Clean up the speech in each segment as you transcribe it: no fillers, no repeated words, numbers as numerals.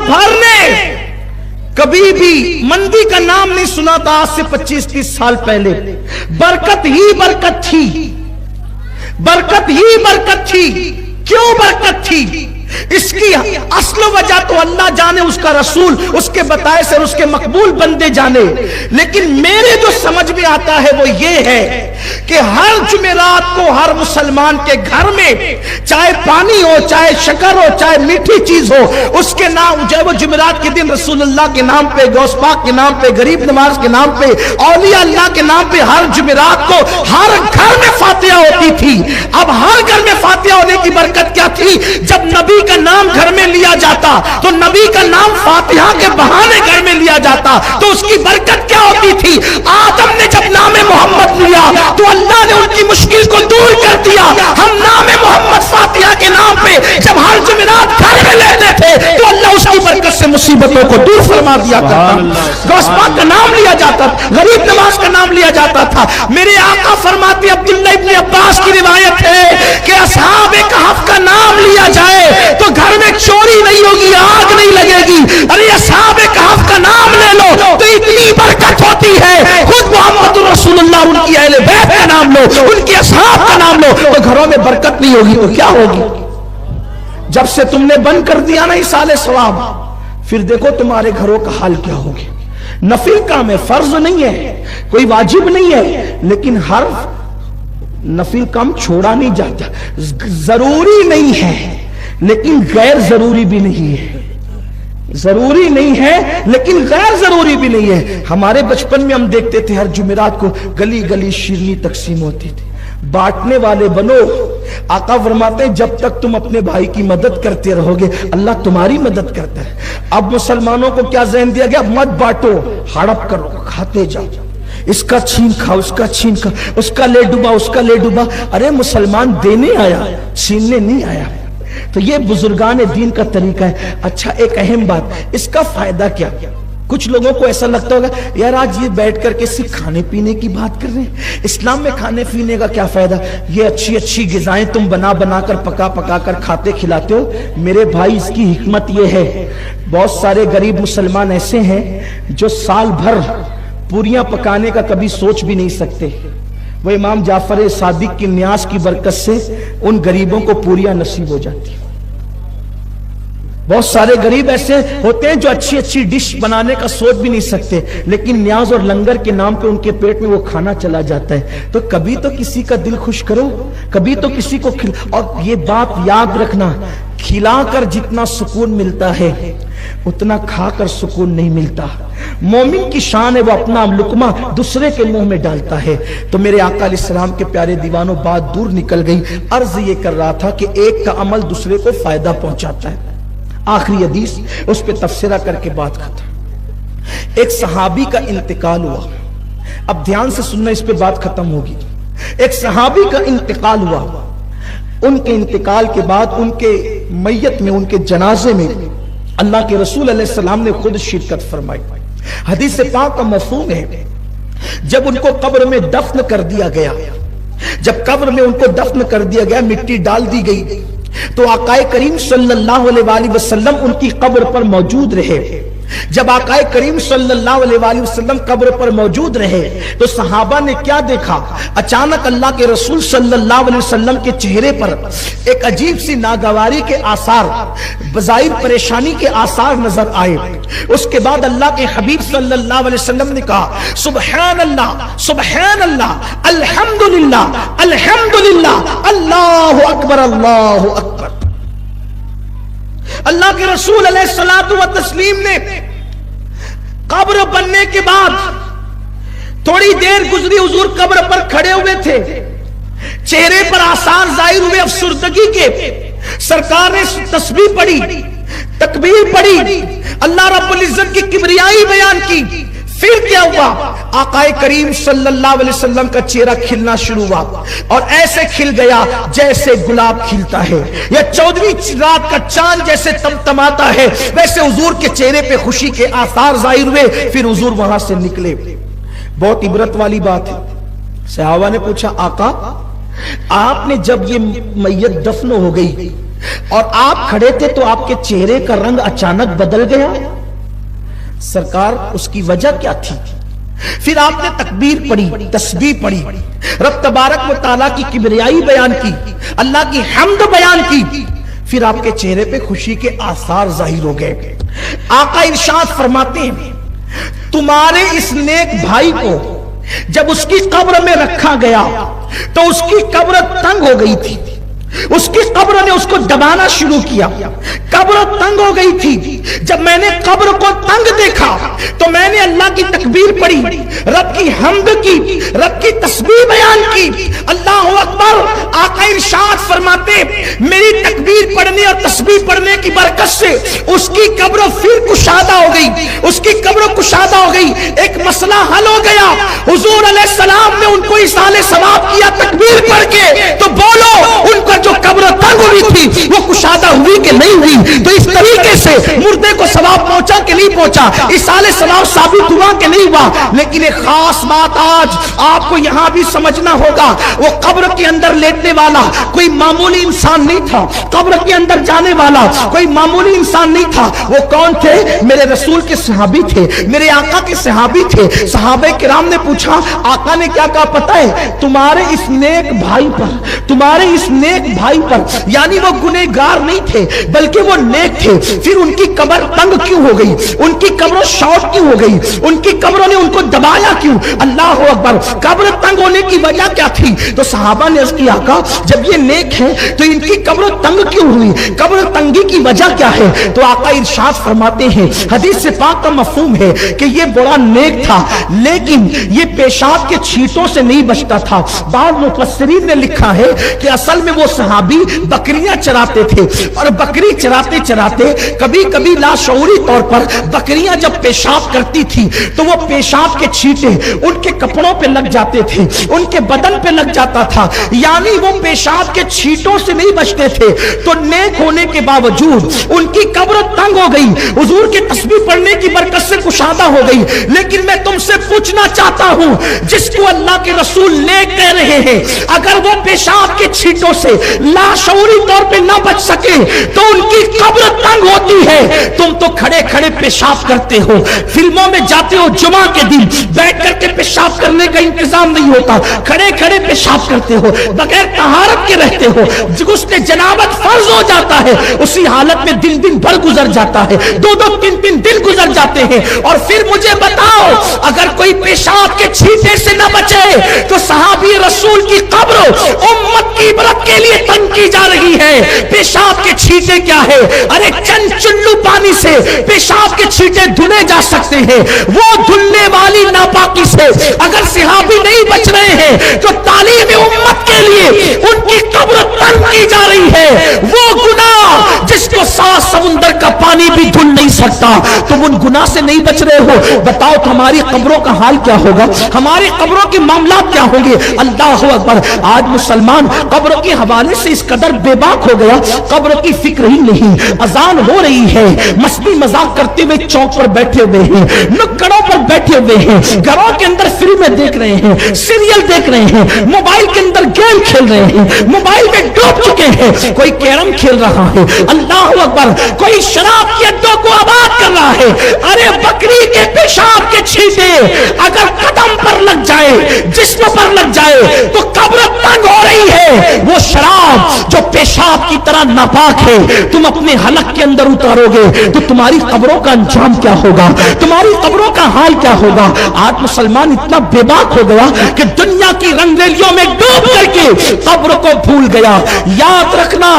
भर ने कभी भी मंदी का नाम नहीं सुना था। आज से 25-30 साल पहले बरकत ही बरकत थी, बरकत ही बरकत थी। क्यों बरकत थी? इसकी असल वजह तो अल्लाह जाने, उसका रसूल उसके बताए से उसके मकबूल बंदे जाने। लेकिन मेरे जो समझ में आता है वो ये है कि हर जुमेरात को हर मुसलमान के घर में चाहे पानी हो, चाहे शक्कर हो, चाहे मीठी चीज हो, उसके नाम जो वो जुमेरात के दिन रसूलुल्लाह के नाम पे, गौस पाक के नाम पे, गरीब नवाज के नाम पे, औलिया अल्लाह के नाम पे हर जुमेरात को हर घर में फातिहा होती थी। अब हर घर में फातिहा होने की बरकत क्या थी? जब नबी का नाम घर में लिया जाता तो नबी का नाम फातिहा के बहाने घर में लिया जाता तो उसकी बरकत क्या होती थी? आदम ने जब नामे मोहम्मद लिया तो अल्लाह ने उनकी मुश्किल को दूर कर दिया। हम नामे मोहम्मद फातिहा के नाम पे जब हर जुमेरात घर में लेते थे तो अल्लाह उसकी बरकत से मुसीबतों को दूर फरमा दिया करता। गौस पाक का नाम लिया जाता, गरीब नवाज का नाम लिया जाता था। मेरे आका फरमाते, अब्दुल्लाह इब्न अब्बास की रिवायत है कि असहाबे कहफ का नाम लिया जाए तो घर में चोरी नहीं होगी, आग नहीं लगेगी। अरे असहाबे कहफ का नाम ले लो तो इतनी बरकत होती है। खुद मोहम्मद रसूलुल्लाह, उनकी अहले बैत का नाम लो, उनके असहाब का नाम लो तो घरों में बरकत नहीं होगी तो क्या होगी? जब से तुमने बंद कर दिया ना इसाले सवाब, फिर देखो तुम्हारे घरों का हाल क्या होगा। नफिल काम है, फर्ज नहीं है, कोई वाजिब नहीं है, लेकिन हर नफिल काम छोड़ा नहीं जाता। जरूरी नहीं है लेकिन गैर जरूरी भी नहीं है, जरूरी नहीं है लेकिन गैर जरूरी भी नहीं है। हमारे बचपन में हम देखते थे हर जुमेरात को गली गली शिरनी तकसीम होती थी। बांटने वाले बनो। आका फरमाते हैं जब तक तुम अपने भाई की मदद करते रहोगे अल्लाह तुम्हारी मदद करता है। अब मुसलमानों को क्या ज़हन दिया गया? मत बांटो, हड़प करो, खाते जाओ, इसका छीन खाओ, उसका छीन खाओ, उसका ले डूबा, उसका ले डूबा। अरे मुसलमान देने आया, छीनने नहीं आया। तो ये बुजुर्गान दीन का तरीका है। अच्छा, एक अहम बात, इसका फायदा क्या? कुछ लोगों को ऐसा लगता होगा यार आज ये बैठ करके सिर्फ खाने पीने की बात कर रहे हैं, इस्लाम में खाने पीने का क्या फायदा? ये अच्छी अच्छी गिज़ाएं तुम बना बना कर पका पका कर खाते खिलाते हो। मेरे भाई, इसकी हिकमत ये है, बहुत सारे गरीब मुसलमान ऐसे हैं जो साल भर पूरियां पकाने का कभी सोच भी नहीं सकते। वो इमाम जाफर सादिक की न्यास की बरकत से उन गरीबों को पूरियां नसीब हो जाती है। बहुत सारे गरीब ऐसे होते हैं जो अच्छी अच्छी डिश बनाने का सोच भी नहीं सकते, लेकिन न्याज और लंगर के नाम पे उनके पेट में वो खाना चला जाता है। तो कभी तो किसी का दिल खुश करो, कभी तो किसी को और ये बात याद रखना, खिलाकर जितना सुकून मिलता है उतना खाकर सुकून नहीं मिलता। मोमिन की शान है वो अपना लुकमा दूसरे के मुंह में डालता है। तो मेरे आका अलैहिस्सलाम के प्यारे दीवानों, बात दूर निकल गई। अर्ज ये कर रहा था कि एक का अमल दूसरे को फायदा पहुंचाता है। आखिरी हदीस, उस पर तफसीरा करके बात खत्म। एक सहाबी का इंतकाल हुआ। अब ध्यान से सुनना, इस पे बात खत्म होगी। एक सहाबी का इंतकाल हुआ। उनके इंतकाल के बाद उनके मैयत में, उनके जनाजे में अल्लाह के रसूल अलैहिस्सलाम ने खुद शिरकत फरमाई। हदीस से पाक का मफहूम है, जब उनको कब्र में दफन कर दिया गया, जब कब्र में उनको दफन कर दिया गया, मिट्टी डाल दी गई, तो आकाए करीम सल्लल्लाहु अलैहि वसल्लम उनकी कब्र पर मौजूद रहे। जब आकाए करीम सल्लल्लाहु अलैहि वसल्लम कब्र पर मौजूद रहे तो सहाबा ने क्या देखा? अचानक अल्लाह के रसूल सल्लल्लाहु अलैहि वसल्लम के चेहरे पर एक अजीब सी नागवारी के आसार, बज़ाहिर परेशानी के आसार नजर आए। उसके बाद अल्लाह के हबीब सल्लल्लाहु अलैहि वसल्लम ने कहा, सुबहान अल्लाह, सुबहान अल्लाह, अल्हम्दुलिल्लाह, अल्हम्दुलिल्लाह, अल्लाहु अकबर, अल्लाहु अकबर। अल्लाह के रसूल अलैहिस्सलातु व तस्लीम ने कब्र बनने के बाद थोड़ी देर गुजरी, हुजूर कब्र पर खड़े हुए थे, चेहरे पर आसार जाहिर हुए अफसुर्दगी के। सरकार ने तस्बीह पढ़ी, तकबीर पढ़ी, अल्लाह रब्बुल इज्जत की किबरियाई बयान की। फिर क्या हुआ? आकाए करीम सल्लल्लाहु अलैहि वसल्लम का चेहरा खिलना शुरू हुआ और ऐसे खिल गया जैसे गुलाब खिलता है या 14वीं रात का चांद जैसे तमतमाता है, वैसे हुजूर के चेहरे पे खुशी के आसार जाहिर हुए। फिर हुजूर वहां से निकले। बहुत इबरत वाली बात है। सहाबा ने पूछा, आका आपने जब ये मैयत दफन हो गई और आप खड़े थे तो आपके चेहरे का रंग अचानक बदल गया। सरकार, उसकी वजह क्या थी? फिर आपने तकबीर पढ़ी, तस्बीह पढ़ी, रब तबारक व तआला की किबरियाई बयान की, अल्लाह की हम्द बयान की, फिर आपके चेहरे पे खुशी के आसार जाहिर हो गए। आका इरशाद फरमाते हैं, तुम्हारे इस नेक भाई को जब उसकी कब्र में रखा गया तो उसकी कब्र तंग हो गई थी, उसकी कब्र ने उसको दबाना शुरू किया, कब्र तंग हो गई थी। जब मैंने कब्र को तंग देखा तो मैंने अल्लाह की तकबीर पढ़ी, रब की हम्द की, रब की तस्बीह बयान की, अल्लाहु अकबर। आका इरशाद फरमाते, मेरी तकबीर पढ़ने और तस्बीह पढ़ने की बरकत से उसकी कब्र फिर कुशादा हो गई, उसकी कब्र कुशादा हो गई, एक मसला हल हो गया। हुजूर अलैहिस्सलाम ने उनको इसाले सवाब किया तकबीर पढ़ के। तो बोलो, उनका जो कब्र तंग हुई थी वो कुशादा हुई कि नहीं हुई? तो इस तरीके से मुर्दे को सवाब पहुंचा कि नहीं पहुंचा? इसाले सवाब साबित हुआ कि नहीं हुआ? लेकिन एक खास बात आज आपको यहां भी समझना होगा, वो कब्र के अंदर लेटने वाला कोई मामूली इंसान नहीं था, कब्र के अंदर जाने वाला कोई मामूली इंसान नहीं था। वो कौन थे? मेरे रसूल के सहाबी थे, मेरे आका के सहाबी थे। सहाबे किराम ने पूछा, आका ने क्या कहा पता है? तुम्हारे इस नेक भाई पर, तुम्हारे इस नेक भाई पर, यानी वो गुनहगार नहीं थे बल्कि वो नेक थे, फिर उनकी कब्र तंग क्यों हो गई? उनकी कब्र शॉर्ट क्यों हो गई? उनकी कब्रों ने उनको दबाया क्यों? अल्लाह अकबर। कब्र तंग होने की वजह क्या थी? तो सहाबा ने अर्ज़ किया, आका जब ये नेक है तो इनकी कब्र तंग क्यों हुई? कब्र तंगी की वजह क्या है? तो आका इरशाद फरमाते हैं, हदीस से पाक का मफहूम है कि ये बड़ा नेक था लेकिन ये पेशाब के छींटों से नहीं बचता था। बाद मुफस्सिरीन ने लिखा है कि असल में वो सहाबी बकरियां चराते थे और बकरी चराते चराते कभी कभी लाशऊरी तौर पर बकरियां जब पेशाब करती थी तो वो पेशाब के छींटे उनके कपड़ों पे लग जाते थे, उनके बदन पे लग जाता था, यानी वो पेशाब के छींटों से नहीं बचते थे। तो नेक होने के बावजूद उनकी कब्र तंग हो गई, हुजूर की तस्बीह पढ़ने की बरकत से कुशादा हो गई। लेकिन मैं तुमसे पूछना चाहता हूं, जिसको अल्लाह के रसूल नेक कह रहे हैं, अगर वो पेशाब के छींटों से लाशऊरी तौर पे ना बच सके तो उनकी कब्र तंग होती है। तुम तो खड़े खड़े पेशाब करते हो, फिल्मों में जाते हो, जुमा के दिन बैठ करके पेशाब करने का इंतजाम नहीं होता, खड़े खड़े पेशाब करते हो, बगैर तहारत के रहते हो, गुस्ले जनाबत फर्ज हो जाता है, उसी हालत में दिन दिन भर गुजर जाता है, दो दो तीन तीन दिन गुजर जाते हैं। और फिर मुझे बताओ, अगर कोई पेशाब के छींटे से न बचे तो सहाबी रसूल की कब्र उम्मत की इबरत के लिए तंग की जा रही है। पेशाब के छींटे क्या है? अरे चंद चुल्लू पानी से पेशाब के छींटे धुले जा सकते हैं, वो धुलने वाली नापाकी से अगर सहाबी नहीं बच रहे हैं तो तालीम उम्मत के लिए उनकी कब्र तंग की जा रही है। वो गुनाह जिसको 7 समुंदर का पानी भी धुल नहीं सकता, तुम उन गुनाह से नहीं बच रहे हो। बताओ तो हमारी कब्रों का हाल क्या होगा, हमारे कब्रों के मामला क्या होंगे? अल्लाह अकबर। आज मुसलमान कब्रों के हवाले से इस कदर बेबाक हो गया, कब्र की फिक्र ही नहीं। अजान हो रही है, मस्ती मजाक करते हुए चौक पर बैठे हुए हैं, नुक्कड़ों पर बैठे हुए हैं, घरों के अंदर फिल्में देख रहे हैं, सीरियल देख रहे हैं, मोबाइल के अंदर गेम खेल रहे हैं, मोबाइल में डूब चुके हैं, कोई कैरम खेल रहा है, अल्लाह अकबर, कोई शराब के अड्डों को आबाद कर रहा है। अरे बकरी के पेशाब के छींटे अगर कदम पर लग जाए, जिस्म पर लग जाए तो कब्र तंग हो रही है। वो शराब जो पेशाब की तरह नापाक है, तुम अपने हलक के अंदर उतारोगे तो तुम्हारी कब्रों का अंजाम क्या होगा, तुम्हारी कब्रों का हाल क्या होगा? आज मुसलमान इतना बेबाक हो गया कि दुनिया की रंगरेलियों में डूब करके कब्र को भूल गया। याद रखना,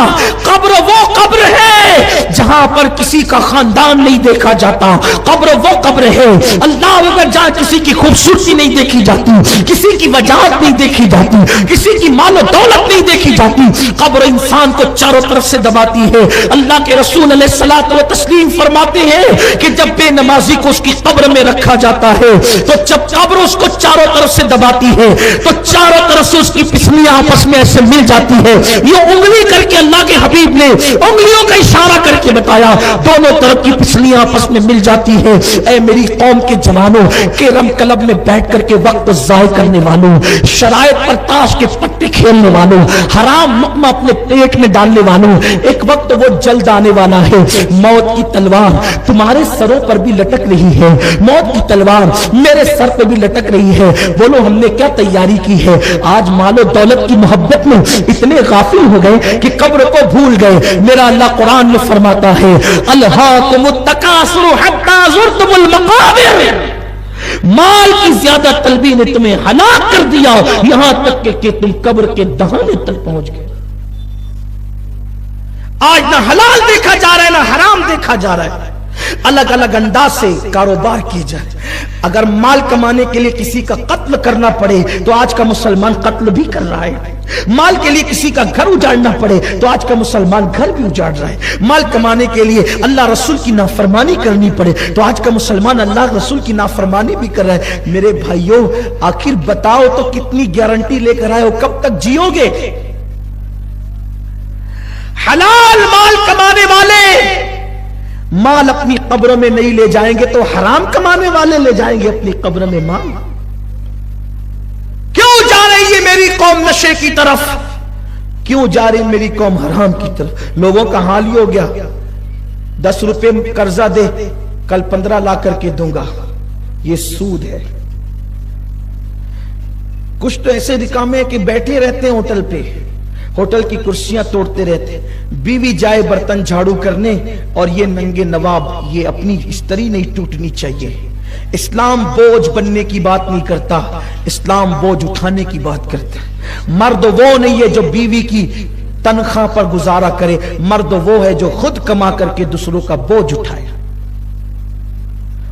कब्र वो कब्र है जहां पर किसी का खानदान नहीं देखा जाता, कब्र वो कब्र है अल्लाह अगर जहां किसी की खूबसूरती नहीं देखी जाती, किसी की वजाहत नहीं देखी जाती, किसी की मालो दौलत नहीं देखी जाती, कब्र इंसान को चारों तरफ से दबाती है। अल्लाह के रसूल अलैहिस्सलातु व तस्लीम फरमाते हैं कि जब बेनमाजी को उसकी कब्र में रखा जाता है तो जब कब्र उसको चारों तरफ से दबाती है तो चारों तरफ से उसकी पिसलियां आपस में ऐसे मिल जाती है। ये उंगली करके अल्लाह के हबीब ने उंगलियों का इशारा करके बताया, दोनों तरफ की पिसलियां आपस में मिल जाती है। ऐ मेरी कौम के जवानों, केरम क्लब में बैठ करके वक्त जाय करने वालों, शरायत पर ताश के पत्ते खेलने वालों, हराम लुक्मा अपने पेट पेट में डालने वालों, एक वक्त वो जल्द आने वाला है। मौत की तलवार तुम्हारे सरों पर भी लटक रही है, मौत की तलवार मेरे सर पर भी लटक रही है। बोलो हमने क्या तैयारी की है? आज मालो दौलत की मोहब्बत में इतने गाफिल हो गए कि कब्र को भूल गए। मेरा अल्लाह कुरान में फरमाता है, अल्हाकुमुत तकासुर हत्ता ज़ुरतुमुल मक़ाबिर, माल की ज्यादा तलबी ने तुम्हें हलाक कर दिया, यहां तक कि तुम कब्र के दहाने तक पहुंच गए। आज ना हलाल देखा जा रहा है ना हराम देखा जा रहा है, अलग अलग अंदाज से कारोबार किए जाए। अगर माल कमाने के लिए किसी का कत्ल करना पड़े तो आज का मुसलमान कत्ल भी कर रहा है। माल के लिए किसी का घर उजाड़ना पड़े तो आज का मुसलमान घर भी उजाड़ रहा है। माल कमाने के लिए अल्लाह रसूल की नाफरमानी करनी पड़े तो आज का मुसलमान अल्लाह रसूल की नाफरमानी भी कर रहा है। मेरे भाइयों, आखिर बताओ तो कितनी गारंटी लेकर आए हो, कब तक जियोगे? हलाल माल कमाने वाले माल अपनी कब्र में नहीं ले जाएंगे तो हराम कमाने वाले ले जाएंगे अपनी कब्र में माल। क्यों जा रही है मेरी कौम नशे की तरफ? क्यों जा रही मेरी कौम हराम की तरफ? लोगों का हाल ही हो गया, 10 रुपए कर्जा दे, कल 15 ला करके दूंगा, ये सूद है। कुछ तो ऐसे रिकामे हैं कि बैठे रहते हैं होटल पे, होटल की कुर्सियां तोड़ते रहते, बीवी जाए बर्तन झाड़ू करने और ये नंगे नवाब, ये अपनी इस्तरी नहीं टूटनी चाहिए। इस्लाम बोझ बनने की बात नहीं करता, इस्लाम बोझ उठाने की बात करता है। मर्द वो नहीं है जो बीवी की तनख्वाह पर गुजारा करे, मर्द वो है जो खुद कमा करके दूसरों का बोझ उठाए।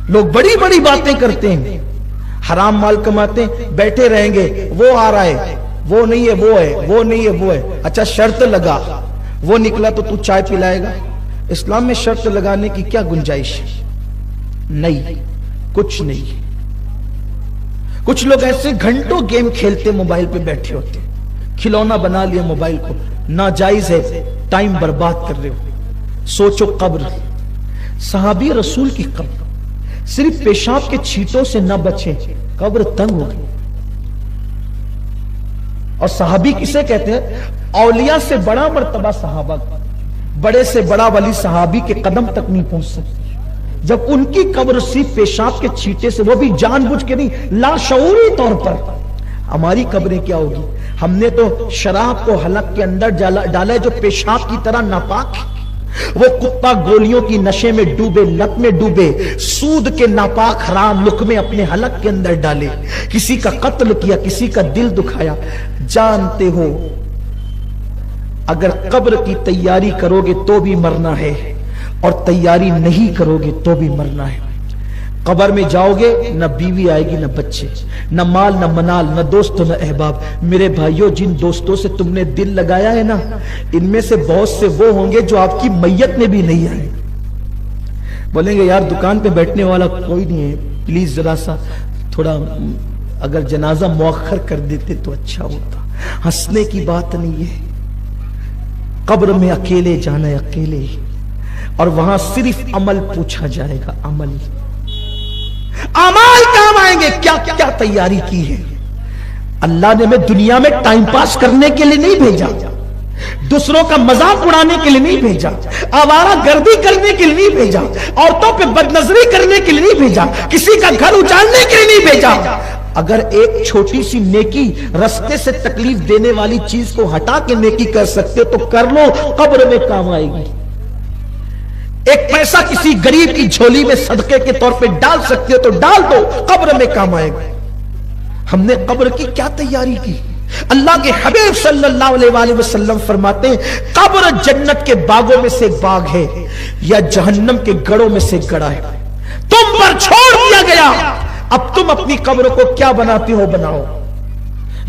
लोग बड़ी बड़ी बातें करते हैं, हराम माल कमाते हैं, बैठे रहेंगे, वो आ रहा है, वो नहीं है वो है, वो नहीं है वो है। अच्छा शर्त लगा, वो निकला तो तू चाय पिलाएगा? इस्लाम में शर्त लगाने की क्या गुंजाइश है? नहीं, कुछ नहीं। कुछ लोग ऐसे घंटों गेम खेलते मोबाइल पे बैठे होते, खिलौना बना लिया मोबाइल को, नाजायज है, टाइम बर्बाद कर रहे हो। सोचो कब्र, सहाबी रसूल की कब्र, सिर्फ पेशाब के छींटों से न बचे, कब्र तंग हो गई। और सहाबी किसे कहते हैं? औलिया से बड़ा मर्तबा सहाबा, बड़े से बड़ा वली सहाबी के कदम तक नहीं पहुंच सकते। जब उनकी कब्र सिर्फ पेशाब के छींटे से, वो भी जानबूझ के नहीं, लाशऊरी तौर पर। हमारी कब्रें क्या होगी? हमने तो शराब को हलक के अंदर डाला है जो पेशाब की तरह नापाक है। वो कुत्ता गोलियों की नशे में डूबे, लत में डूबे, सूद के नापाक हराम लुक़मे अपने हलक के अंदर डाले, किसी का कत्ल किया, किसी का दिल दुखाया। जानते हो अगर कब्र की तैयारी करोगे तो भी मरना है, और तैयारी नहीं करोगे तो भी मरना है। कब्र में जाओगे, न बीवी आएगी, न बच्चे, न माल, न मनाल, न दोस्त, न अहबाब। मेरे भाइयों, जिन दोस्तों से तुमने दिल लगाया है ना, इनमें से बहुत से वो होंगे जो आपकी मैयत में भी नहीं आए। बोलेंगे यार दुकान पे बैठने वाला कोई नहीं है, प्लीज जरा सा थोड़ा अगर जनाजा मुअख्खर कर देते तो अच्छा होता। हंसने की बात नहीं है, कब्र में अकेले जाना है, अकेले, और वहां सिर्फ अमल पूछा जाएगा, अमल। अमाल काम आएंगे, क्या क्या तैयारी की है? अल्लाह ने हमें दुनिया में टाइम पास करने के लिए नहीं भेजा, दूसरों का मजाक उड़ाने के लिए नहीं भेजा, आवारा गर्दी करने के लिए नहीं भेजा, औरतों पे बदनजरी करने के लिए नहीं भेजा, किसी का घर उजाड़ने के लिए नहीं भेजा। अगर एक छोटी सी नेकी रास्ते से तकलीफ देने वाली चीज को हटा के नेकी कर सकते हो तो कर लो, कब्र में काम आएगी। एक पैसा किसी गरीब की झोली में सदके के तौर पे डाल सकते हो तो डाल दो, कब्र में काम आएगा। हमने कब्र की क्या तैयारी की? अल्लाह के हबीब सल्लल्लाहु अलैहि वसल्लम फरमाते हैं, कब्र जन्नत के बागों में से एक बाग है या जहन्नम के गढ़ों में से एक गढ़ा है, तुम पर छोड़ दिया गया। अब तुम अपनी कब्र को क्या बनाते हो बनाओ,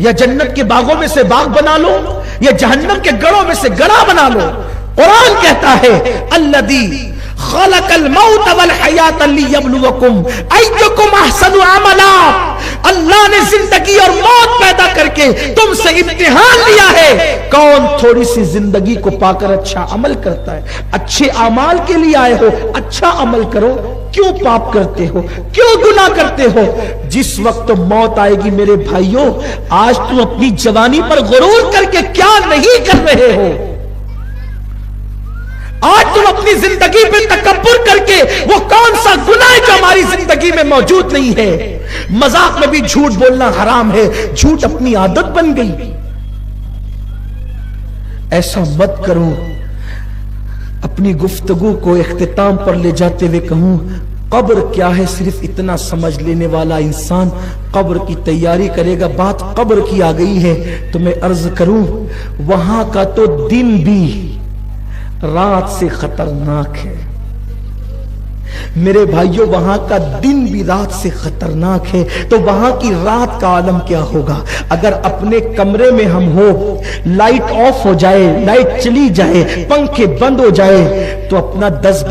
या जन्नत के बागों में से बाग बना लो या जहन्नम के गढ़ों में से गढ़ा बना लो। कुरान कहता है, अल्लज़ी खलक़ल मौत वल हयात लियब्लुवकुम अय्युकुम अहसनु अमला। अल्लाह ने जिंदगी और मौत पैदा करके तुमसे इम्तिहान लिया है, कौन थोड़ी सी जिंदगी को पाकर अच्छा अमल करता है। अच्छे अमाल के लिए आए हो, अच्छा अमल करो। क्यों पाप करते हो, क्यों गुनाह करते हो? जिस वक्त मौत आएगी मेरे भाइयों, आज तुम अपनी जवानी पर गुरूर करके क्या नहीं कर रहे हो। आज तुम अपनी जिंदगी पे तकब्बुर करके वो कौन सा गुनाह है जो हमारी जिंदगी में मौजूद नहीं है। मजाक में भी झूठ बोलना हराम है, झूठ अपनी आदत बन गई। ऐसा मत करो। अपनी गुफ्तगू को इख्तिताम पर ले जाते हुए कहूं, कब्र क्या है सिर्फ इतना समझ लेने वाला इंसान कब्र की तैयारी करेगा। बात कब्र की आ गई है तो मैं अर्ज करूं, वहां का तो दिन भी रात से खतरनाक है मेरे भाइयों, वहां का दिन भी रात से खतरनाक है। तो वहां की रात का आलम क्या होगा। अगर अपने कमरे में हम हो, लाइट ऑफ हो जाए, लाइट चली जाए, पंखे बंद हो जाए, तो अपना 10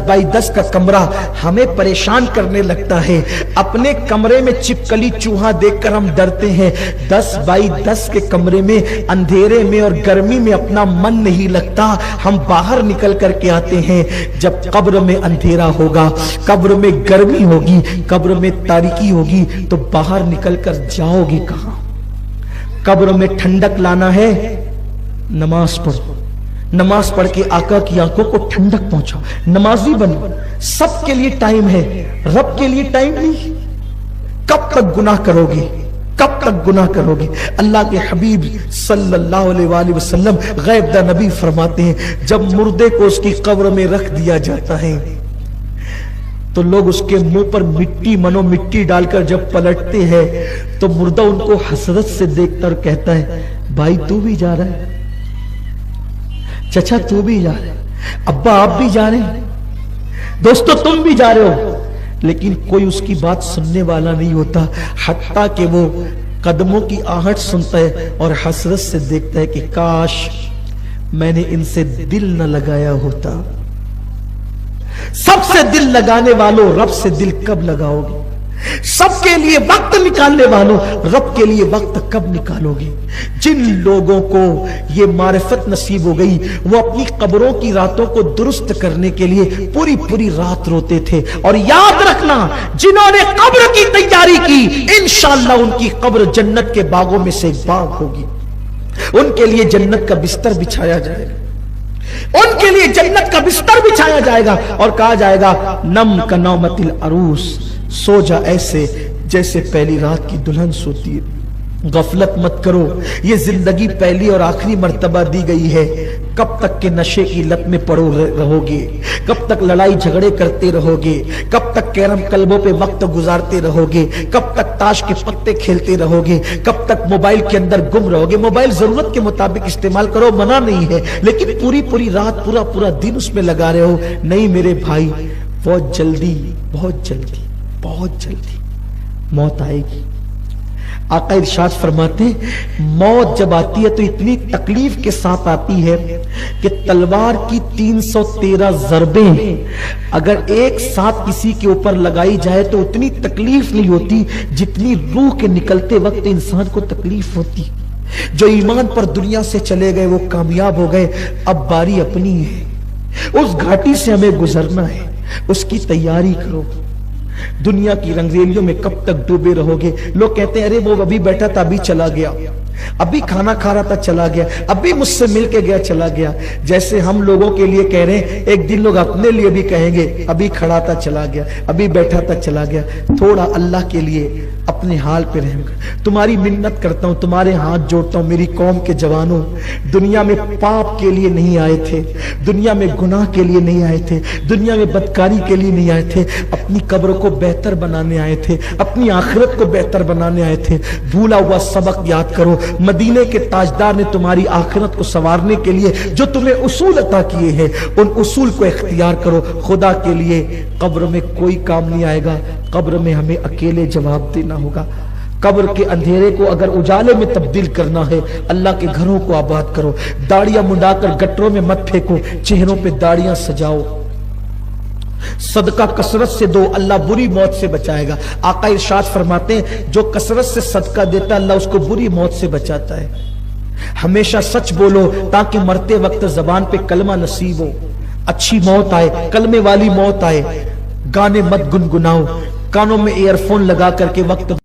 बाई 10 का कमरा हमें परेशान करने लगता है। अपने कमरे में चिपकली चूहा देखकर हम डरते हैं। 10 बाई 10 के कमरे में अंधेरे में और गर्मी में अपना मन नहीं लगता। हम बाहर निकल करके आते हैं। जब कब्र में अंधेरा होगा, कब्र में गर्मी होगी, कब्र में तारीकी होगी, तो बाहर निकल कर जाओगे कहां। कब्र में ठंडक लाना है, नमाज पढ़ो, नमाज पढ़ के आका की आंखों को ठंडक पहुंचाओ, नमाजी बनो। सबके लिए टाइम है, रब के लिए टाइम नहीं। कब तक गुनाह करोगे, कब तक गुनाह करोगे। अल्लाह के हबीब सल्लल्लाहु अलैहि वसल्लम गैब दा नबी फरमाते हैं, जब मुर्दे को उसकी कब्र में रख दिया जाता है तो लोग उसके मुंह पर मिट्टी डालकर जब पलटते हैं तो मुर्दा उनको हसरत से देखकर कहता है, भाई तू भी जा रहा है, चचा तू भी जा रहे, अब्बा आप भी जा रहे हैं, दोस्तों तुम भी जा रहे हो। लेकिन कोई उसकी बात सुनने वाला नहीं होता, हत्ता कि वो कदमों की आहट सुनता है और हसरत से देखता है कि काश मैंने इनसे दिल न लगाया होता। सबसे दिल लगाने वालों, रब से दिल कब लगाओगे। सबके लिए वक्त निकालने वालों, रब के लिए वक्त कब निकालोगे। जिन लोगों को ये मारिफत नसीब हो गई, वो अपनी कब्रों की रातों को दुरुस्त करने के लिए पूरी पूरी रात रोते थे। और याद रखना, जिन्होंने कब्र की तैयारी की, इंशाअल्लाह उनकी कब्र जन्नत के बागों में से एक बाग होगी। उनके लिए जन्नत का बिस्तर बिछाया जाएगा, उनके लिए जन्नत का बिस्तर बिछाया जाएगा और कहा जाएगा, नम का नौमतिल अरूस, सो जा ऐसे जैसे पहली रात की दुल्हन सोती है। गफलत मत करो, ये जिंदगी पहली और आखिरी मर्तबा दी गई है। कब तक के नशे की लत में पड़ो रहोगे, कब तक लड़ाई झगड़े करते रहोगे, कब तक कैरम क्लबों पे वक्त गुजारते रहोगे, कब तक ताश के पत्ते खेलते रहोगे, कब तक मोबाइल के अंदर गुम रहोगे। मोबाइल जरूरत के मुताबिक इस्तेमाल करो, मना नहीं है, लेकिन पूरी पूरी रात पूरा पूरा दिन उसमें लगा रहे हो। नहीं मेरे भाई, बहुत जल्दी बहुत जल्दी बहुत जल्दी मौत आएगी। आका इरशाद फरमाते हैं, मौत जब आती है तो इतनी तकलीफ के साथ आती है कि तलवार की 313 ज़रबें अगर एक साथ किसी के ऊपर लगाई जाए तो उतनी तकलीफ नहीं होती जितनी रूह के निकलते वक्त इंसान को तकलीफ होती। जो ईमान पर दुनिया से चले गए वो कामयाब हो गए, अब बारी अपनी है। उस घाटी से हमें गुजरना है, उसकी तैयारी करो। दुनिया की रंगरेलियों में कब तक डूबे रहोगे। लोग कहते हैं, अरे वो अभी बैठा था अभी चला गया, अभी खाना खा रहा था चला गया, अभी मुझसे मिल के गया चला गया। जैसे हम लोगों के लिए कह रहे हैं, एक दिन लोग अपने लिए भी कहेंगे, अभी खड़ा था चला गया, अभी बैठा था चला गया। थोड़ा अल्लाह के लिए अपने हाल पे रहम कर। तुम्हारी मिन्नत करता हूं, तुम्हारे हाथ जोड़ता हूं, मेरी कौम के जवानों, दुनिया में पाप के लिए नहीं आए थे, दुनिया में गुनाह के लिए नहीं आए थे, दुनिया में बदकारी के लिए नहीं आए थे, अपनी कब्र को बेहतर बनाने आए थे, अपनी आखिरत को बेहतर बनाने आए थे। भूला हुआ सबक याद करो। मदीने के ताजदार ने तुम्हारी आखिरत को संवारने के लिए जो तुम्हें उसूल अता किए हैं, उन उसूल को इख्तियार करो। खुदा के लिए कब्र में कोई काम नहीं आएगा, कब्र में हमें अकेले जवाब देना होगा। कब्र के अंधेरे को अगर उजाले में तब्दील करना है, अल्लाह के घरों को आबाद करो। दाढ़ियां मुंडाकर गटरों में मत फेंको, चेहरों पे दाढ़ियां सजाओ। सदका कसरत से दो, अल्लाह बुरी मौत से बचाएगा। आका इरशाद फरमाते हैं, जो कसरत से सदका देता अल्लाह उसको बुरी मौत से बचाता है। हमेशा सच बोलो ताकि मरते वक्त जबान पे कलमा नसीब हो, अच्छी मौत आए, कलमे वाली मौत आए। गाने मत गुनगुनाओ, कानों में ईयरफोन लगा करके वक्त